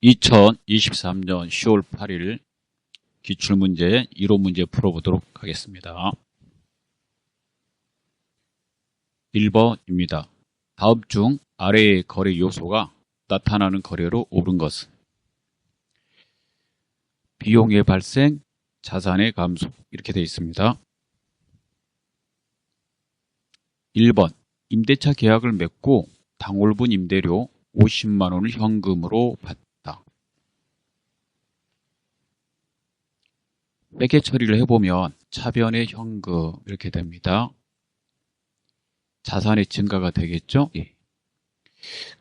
2023년 10월 8일 기출문제, 이론문제 풀어보도록 하겠습니다. 1번입니다. 다음 중 아래의 거래 요소가 나타나는 거래로 옳은 것은? 비용의 발생, 자산의 감소, 이렇게 되어 있습니다. 1번, 임대차 계약을 맺고 당월분 임대료 50만 원을 현금으로 받다. 매개 처리를 해보면 차변의 현금 이렇게 됩니다. 자산의 증가가 되겠죠? 예.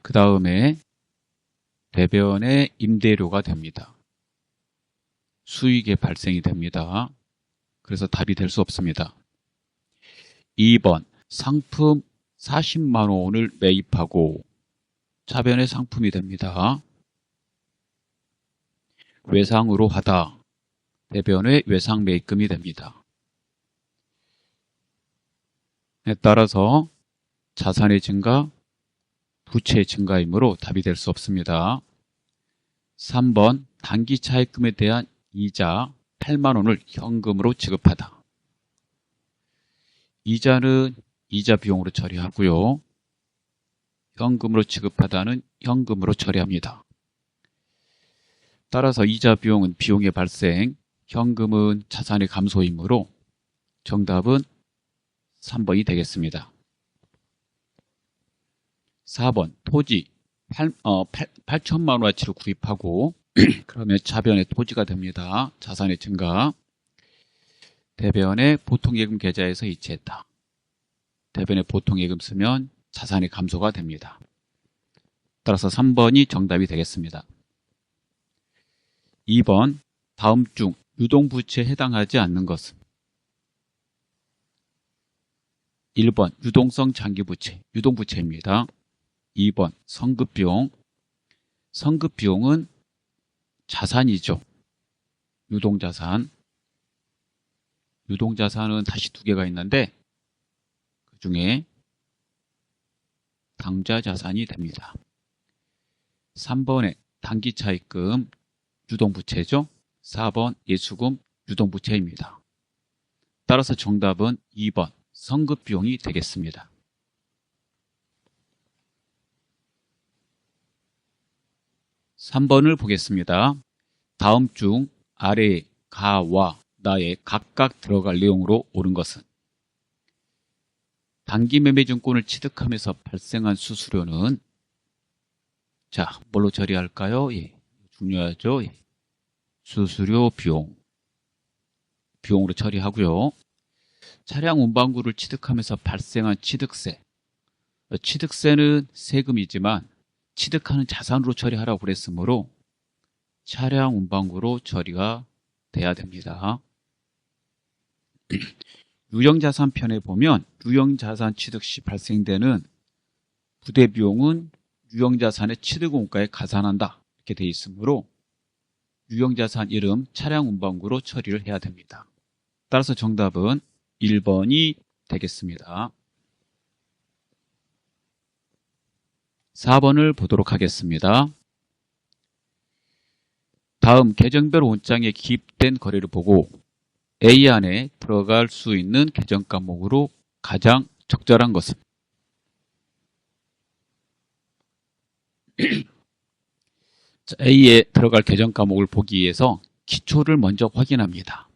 그 다음에 대변의 임대료가 됩니다. 수익의 발생이 됩니다. 그래서 답이 될 수 없습니다. 2번, 상품 40만 원을 매입하고 차변의 상품이 됩니다. 외상으로 하다. 대변의 외상 매입금이 됩니다. 따라서 자산의 증가, 부채의 증가이므로 답이 될 수 없습니다. 3번, 단기 차입금에 대한 이자 8만 원을 현금으로 지급하다. 이자는 이자 비용으로 처리하고요. 현금으로 지급하다는 현금으로 처리합니다. 따라서 이자 비용은 비용의 발생, 현금은 자산의 감소이므로 정답은 3번이 되겠습니다. 4번, 토지 8천만 원어치를 구입하고 그러면 차변의 토지가 됩니다. 자산의 증가. 대변의 보통예금 계좌에서 이체했다. 대변의 보통예금 쓰면 자산의 감소가 됩니다. 따라서 3번이 정답이 되겠습니다. 2번, 다음 중 유동부채에 해당하지 않는 것은? 1번, 유동성 장기부채, 유동부채입니다. 2번, 성급비용. 성급비용은 자산이죠. 유동자산. 유동자산은 다시 두 개가 있는데 그 중에 당좌자산이 됩니다. 3번에 단기차입금, 유동부채죠. 4번, 예수금, 유동부채입니다. 따라서 정답은 2번, 성급비용이 되겠습니다. 3번을 보겠습니다. 다음 중 아래의 가와 나에 각각 들어갈 내용으로 옳은 것은? 단기매매증권을 취득하면서 발생한 수수료는 자, 뭘로 처리할까요? 예, 중요하죠. 예. 수수료 비용으로 처리하고요. 차량 운반구를 취득하면서 발생한 취득세. 취득세는 세금이지만 취득하는 자산으로 처리하라고 그랬으므로 차량 운반구로 처리가 돼야 됩니다. 유형자산 편에 보면 유형자산 취득 시 발생되는 부대비용은 유형자산의 취득원가에 가산한다 이렇게 되어 있으므로 유형자산 이름 차량 운반구로 처리를 해야 됩니다. 따라서 정답은 1번이 되겠습니다. 4번을 보도록 하겠습니다. 다음 계정별 원장에 기입된 거래를 보고 A 안에 들어갈 수 있는 계정 과목으로 가장 적절한 것은? A에 들어갈 계정 과목을 보기 위해서 기초를 먼저 확인합니다.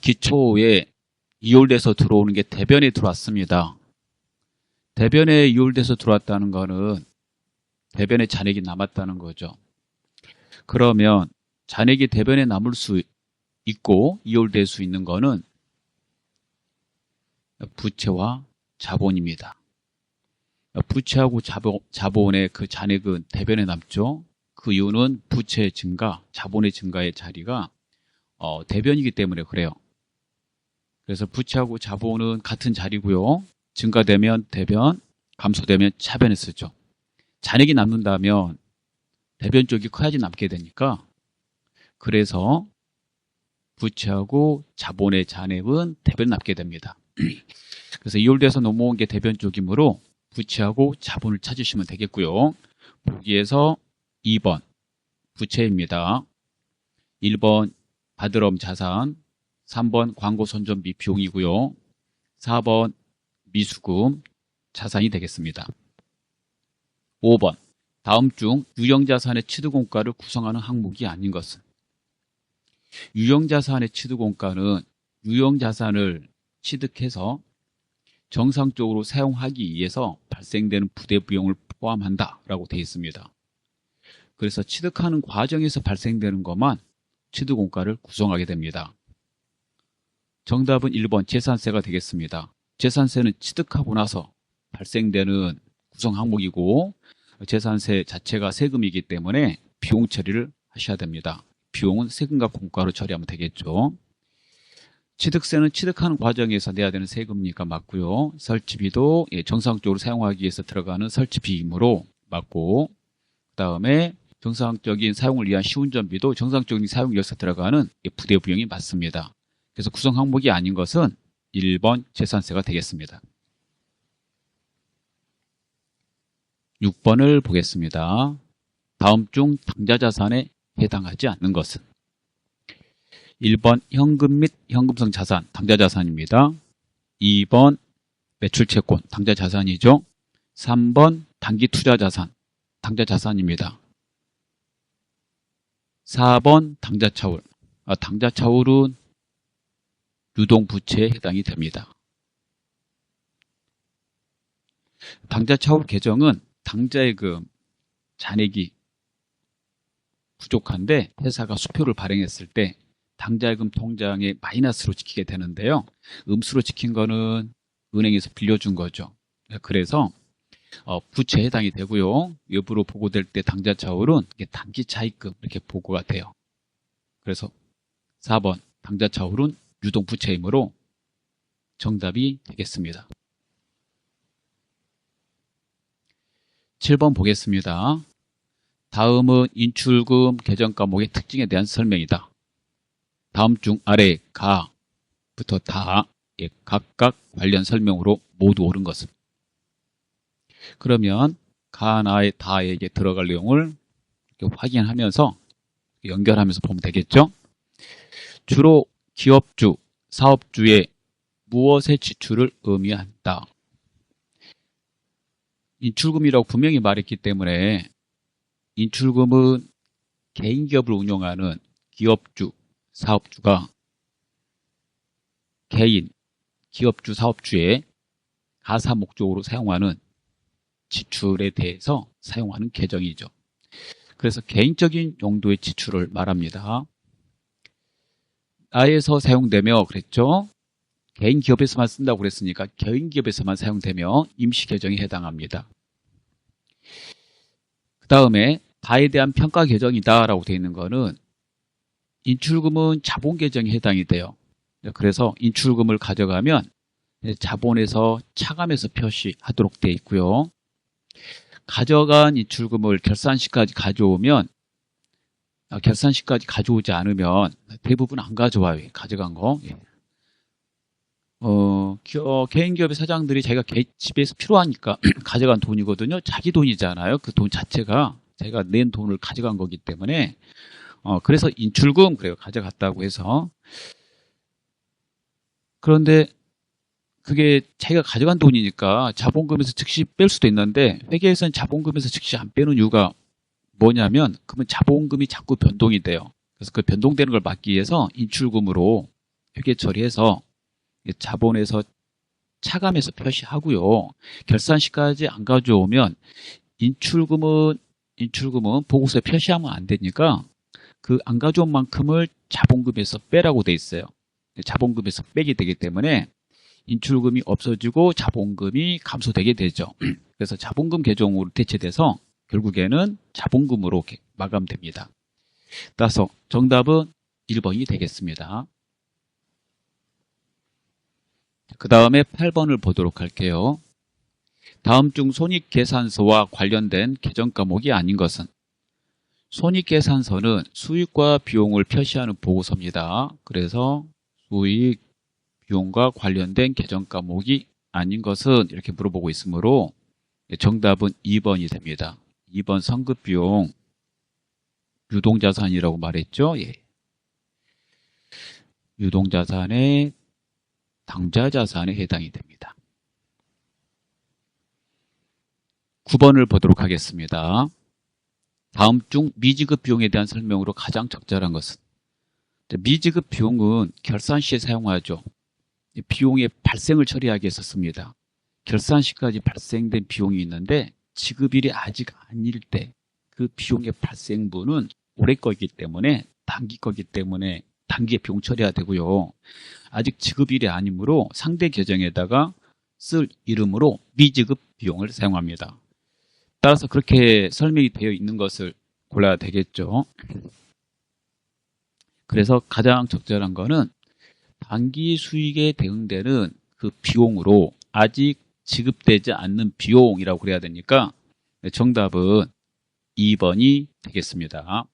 기초에 이월돼서 들어오는 게 대변에 들어왔습니다. 대변에 이월돼서 들어왔다는 거는 대변에 잔액이 남았다는 거죠. 그러면 잔액이 대변에 남을 수 있고 이월될 수 있는 거는 부채와 자본입니다. 부채하고 자본의 그 잔액은 대변에 남죠. 그 이유는 부채의 증가, 자본의 증가의 자리가 대변이기 때문에 그래요. 그래서 부채하고 자본은 같은 자리고요. 증가되면 대변, 감소되면 차변에 쓰죠. 잔액이 남는다면 대변 쪽이 커야지 남게 되니까 그래서 부채하고 자본의 잔액은 대변에 남게 됩니다. 그래서 이월돼서 넘어온 게 대변 쪽이므로 부채하고 자본을 찾으시면 되겠고요. 보기에서 2번 부채입니다. 1번 바드럼 자산, 3번 광고 선전비 비용이고요. 4번 미수금 자산이 되겠습니다. 5번 다음 중 유형자산의 취득원가를 구성하는 항목이 아닌 것은? 유형자산의 취득원가는 유형자산을 취득해서 정상적으로 사용하기 위해서 발생되는 부대비용을 포함한다라고 되어 있습니다. 그래서 취득하는 과정에서 발생되는 것만 취득원가를 구성하게 됩니다. 정답은 1번 재산세가 되겠습니다. 재산세는 취득하고 나서 발생되는 구성 항목이고 재산세 자체가 세금이기 때문에 비용 처리를 하셔야 됩니다. 비용은 세금과 공과로 처리하면 되겠죠. 취득세는 취득하는 과정에서 내야 되는 세금이니까 맞고요. 설치비도 정상적으로 사용하기 위해서 들어가는 설치비이므로 맞고, 그 다음에 정상적인 사용을 위한 시운전비도 정상적인 사용 위해서 들어가는 부대비용이 맞습니다. 그래서 구성 항목이 아닌 것은 1번 재산세가 되겠습니다. 6번을 보겠습니다. 다음 중 당좌자산에 해당하지 않는 것은? 1번 현금 및 현금성 자산, 당좌자산입니다. 2번 매출채권, 당좌자산이죠. 3번 단기투자자산, 당좌자산입니다. 4번 당좌차울, 당좌차울은 유동부채에 해당이 됩니다. 당좌차울 계정은 당자예금 잔액이 부족한데 회사가 수표를 발행했을 때 당자예금 통장에 마이너스로 찍히게 되는데요. 음수로 찍힌 거는 은행에서 빌려준 거죠. 그래서 부채에 해당이 되고요. 외부로 보고될 때 당좌차울은 단기 차입금 이렇게 보고가 돼요. 그래서 4번 당좌차울은 유동부채이므로 정답이 되겠습니다. 7번 보겠습니다. 다음은 인출금 계정 과목의 특징에 대한 설명이다. 다음 중 아래 가부터 다 각각 관련 설명으로 모두 옳은 것은? 그러면 가나의 다에게 들어갈 내용을 확인하면서 연결하면서 보면 되겠죠? 주로 기업주, 사업주의 무엇의 지출을 의미한다. 인출금이라고 분명히 말했기 때문에 인출금은 개인 기업을 운영하는 기업주, 사업주가 개인, 기업주, 사업주의 가사 목적으로 사용하는 지출에 대해서 사용하는 계정이죠. 그래서 개인적인 용도의 지출을 말합니다. 나에서 사용되며 그랬죠. 개인 기업에서만 쓴다고 그랬으니까 개인 기업에서만 사용되며 임시 계정에 해당합니다. 그 다음에 다에 대한 평가 계정이다 라고 되어 있는 거는 인출금은 자본 계정에 해당이 돼요. 그래서 인출금을 가져가면 자본에서 차감해서 표시하도록 되어 있고요. 가져간 인출금을 결산시까지 가져오면 결산시까지 가져오지 않으면 대부분 안 가져와요. 가져간 거. 개인 기업의 사장들이 자기가 집에서 필요하니까 가져간 돈이거든요. 자기 돈이잖아요. 그 돈 자체가 자기가 낸 돈을 가져간 거기 때문에 그래서 인출금 그래요. 가져갔다고 해서. 그런데 그게 자기가 가져간 돈이니까 자본금에서 즉시 뺄 수도 있는데 회계에서는 자본금에서 즉시 안 빼는 이유가 뭐냐면 그러면 자본금이 자꾸 변동이 돼요. 그래서 그 변동되는 걸 막기 위해서 인출금으로 회계 처리해서 자본에서 차감해서 표시하고요. 결산시까지 안 가져오면 인출금은 보고서에 표시하면 안 되니까 그 안 가져온 만큼을 자본금에서 빼라고 돼 있어요. 자본금에서 빼게 되기 때문에 인출금이 없어지고 자본금이 감소되게 되죠. 그래서 자본금 계정으로 대체돼서 결국에는 자본금으로 마감됩니다. 따라서 정답은 1번이 되겠습니다. 그 다음에 8번을 보도록 할게요. 다음 중 손익계산서와 관련된 계정 과목이 아닌 것은? 손익계산서는 수익과 비용을 표시하는 보고서입니다. 그래서 수익, 비용과 관련된 계정 과목이 아닌 것은 이렇게 물어보고 있으므로 정답은 2번이 됩니다. 2번 성급비용 유동자산이라고 말했죠. 예. 유동자산의 당좌자산에 해당이 됩니다. 9번을 보도록 하겠습니다. 다음 중 미지급 비용에 대한 설명으로 가장 적절한 것은? 미지급 비용은 결산 시에 사용하죠. 비용의 발생을 처리하기 위해서 씁니다. 결산 시까지 발생된 비용이 있는데 지급일이 아직 아닐 때 그 비용의 발생분은 올해 거기 때문에 단기 거기 때문에 단기에 비용 처리해야 되고요. 아직 지급일이 아니므로 상대 계정에다가 쓸 이름으로 미지급 비용을 사용합니다. 따라서 그렇게 설명이 되어 있는 것을 골라야 되겠죠. 그래서 가장 적절한 거는 단기 수익에 대응되는 그 비용으로 아직 지급되지 않는 비용이라고 그래야 되니까 정답은 2번이 되겠습니다.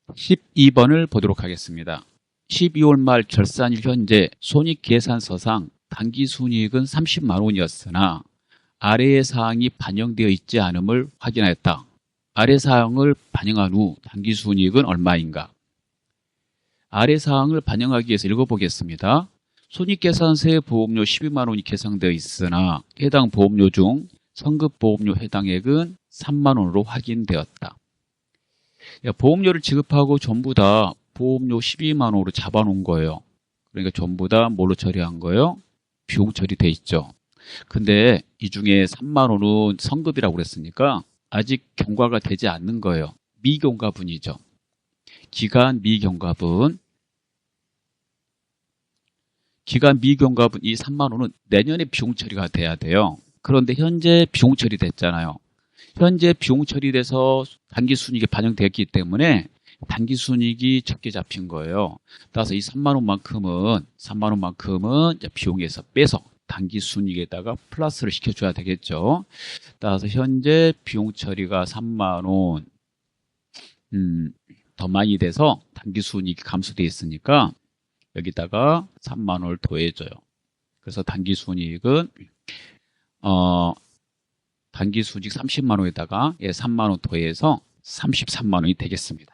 12번을 보도록 하겠습니다. 12월 말 결산일 현재 손익계산서상 당기순이익은 30만 원이었으나 아래의 사항이 반영되어 있지 않음을 확인하였다. 아래 사항을 반영한 후 당기순이익은 얼마인가? 아래 사항을 반영하기 위해서 읽어보겠습니다. 손익계산서에 보험료 12만 원이 계상되어 있으나 해당 보험료 중 성급보험료 해당액은 3만 원으로 확인되었다. 보험료를 지급하고 전부 다 보험료 12만 원으로 잡아놓은 거예요. 그러니까 전부 다 뭘로 처리한 거예요? 비용 처리돼 있죠. 근데 이 중에 3만 원은 성급이라고 그랬으니까 아직 경과가 되지 않는 거예요. 미경과분이죠. 기간 미경과분. 기간 미경과분 이 3만 원은 내년에 비용 처리가 돼야 돼요. 그런데 현재 비용 처리됐잖아요. 현재 비용 처리돼서 단기순이익에 반영됐기 때문에 단기순이익이 적게 잡힌 거예요. 따라서 이 3만 원만큼은 비용에서 빼서 단기순이익에다가 플러스를 시켜줘야 되겠죠. 따라서 현재 비용 처리가 3만 원 더 많이 돼서 단기순이익이 감소되어 있으니까 여기다가 3만 원을 더해줘요. 그래서 단기순이익은 단기순이익 30만 원에다가 3만 원 더해서 33만 원이 되겠습니다.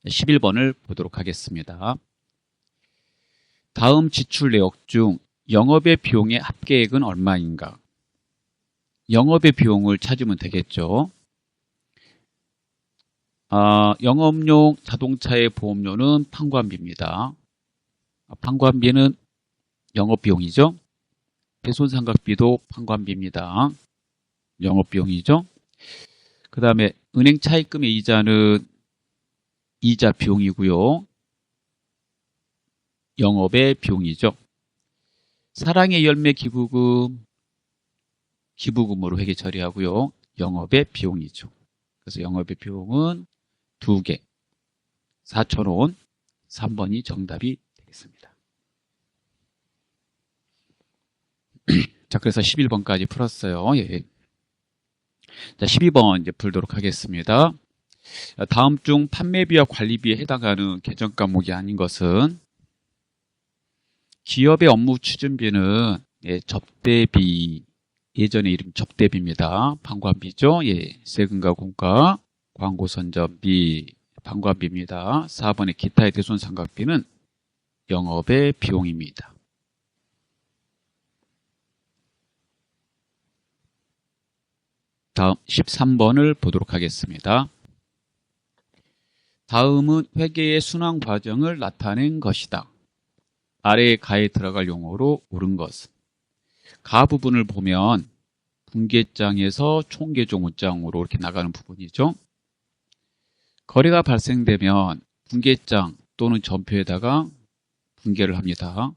11번을 보도록 하겠습니다. 다음 지출 내역 중 영업의 비용의 합계액은 얼마인가? 영업의 비용을 찾으면 되겠죠. 영업용 자동차의 보험료는 판관비입니다. 판관비는 영업비용이죠. 배손상각비도 판관비입니다. 영업비용이죠. 그 다음에 은행 차입금의 이자는 이자 비용이고요. 영업의 비용이죠. 사랑의 열매 기부금으로 회계 처리하고요. 영업의 비용이죠. 그래서 영업의 비용은 2개, 4,000원, 3번이 정답이 되겠습니다. 자, 그래서 11번까지 풀었어요. 예. 자, 12번 이제 풀도록 하겠습니다. 다음 중 판매비와 관리비에 해당하는 계정 과목이 아닌 것은? 기업의 업무 추진비는 접대비, 예전에 이름 접대비입니다. 판관비죠. 예, 세금과 공과, 광고 선전비, 판관비입니다. 4번의 기타의 대손상각비는 영업의 비용입니다. 다음 13번을 보도록 하겠습니다. 다음은 회계의 순환 과정을 나타낸 것이다. 아래의 가에 들어갈 용어로 옳은 것은? 가 부분을 보면 분계장에서 총계조문장으로 이렇게 나가는 부분이죠. 거래가 발생되면 분계장 또는 전표에다가 분계를 합니다.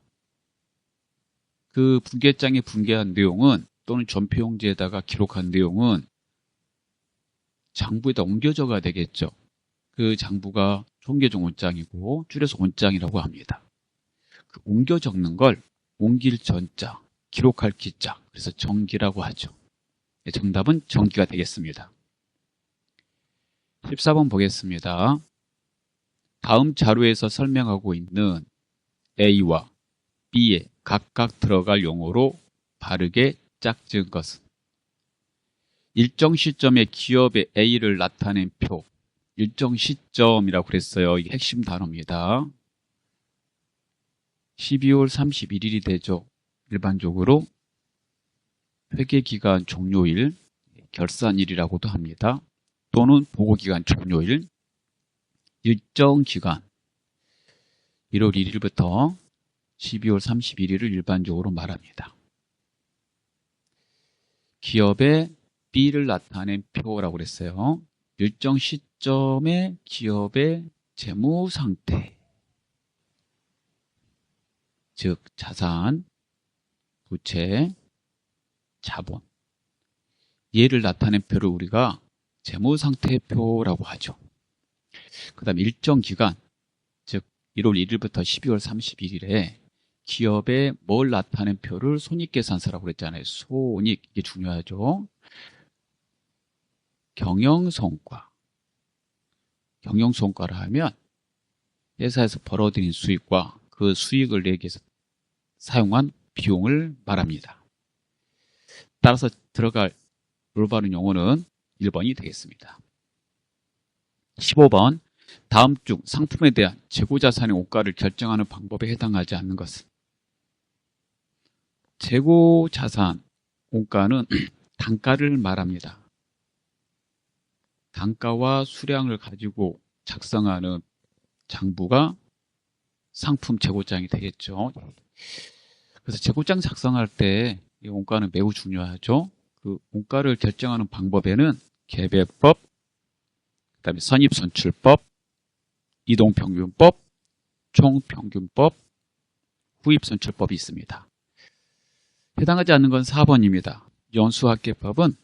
그 분계장에 분계한 내용은 또는 전표용지에다가 기록한 내용은 장부에다 옮겨져가 되겠죠. 그 장부가 총계조문장이고 줄여서 온장이라고 합니다. 그 옮겨 적는 걸 옮길 전자, 기록할 기자, 그래서 정기라고 하죠. 정답은 정기가 되겠습니다. 14번 보겠습니다. 다음 자료에서 설명하고 있는 A와 B에 각각 들어갈 용어로 바르게 짝지은 것은 일정 시점에 기업의 A를 나타낸 표, 일정 시점이라고 그랬어요. 이게 핵심 단어입니다. 12월 31일이 되죠. 일반적으로 회계기간 종료일, 결산일이라고도 합니다. 또는 보고기간 종료일, 일정 기간 1월 1일부터 12월 31일을 일반적으로 말합니다. 기업의 B를 나타낸 표라고 그랬어요. 일정 시점의 기업의 재무 상태, 즉 자산, 부채, 자본, 얘를 나타낸 표를 우리가 재무 상태표라고 하죠. 그 다음에 일정 기간, 즉 1월 1일부터 12월 31일에 기업에 뭘 나타낸 표를 손익계산서라고 그랬잖아요. 손익, 이게 중요하죠. 경영성과. 경영성과를 하면 회사에서 벌어들인 수익과 그 수익을 내기 위해서 사용한 비용을 말합니다. 따라서 들어갈 올바른 용어는 1번이 되겠습니다. 15번, 다음 중 상품에 대한 재고자산의 원가를 결정하는 방법에 해당하지 않는 것은? 재고자산 원가는 단가를 말합니다. 단가와 수량을 가지고 작성하는 장부가 상품 재고장이 되겠죠. 그래서 재고장 작성할 때 이 원가는 매우 중요하죠. 그 원가를 결정하는 방법에는 계배법, 그다음에 선입선출법, 이동평균법, 총평균법, 후입선출법이 있습니다. 해당하지 않는 건 4번입니다. 연수합계법은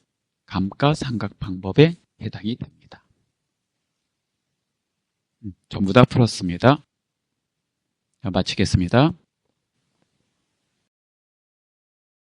감가상각 방법에 해당이 됩니다. 전부 다 풀었습니다. 마치겠습니다.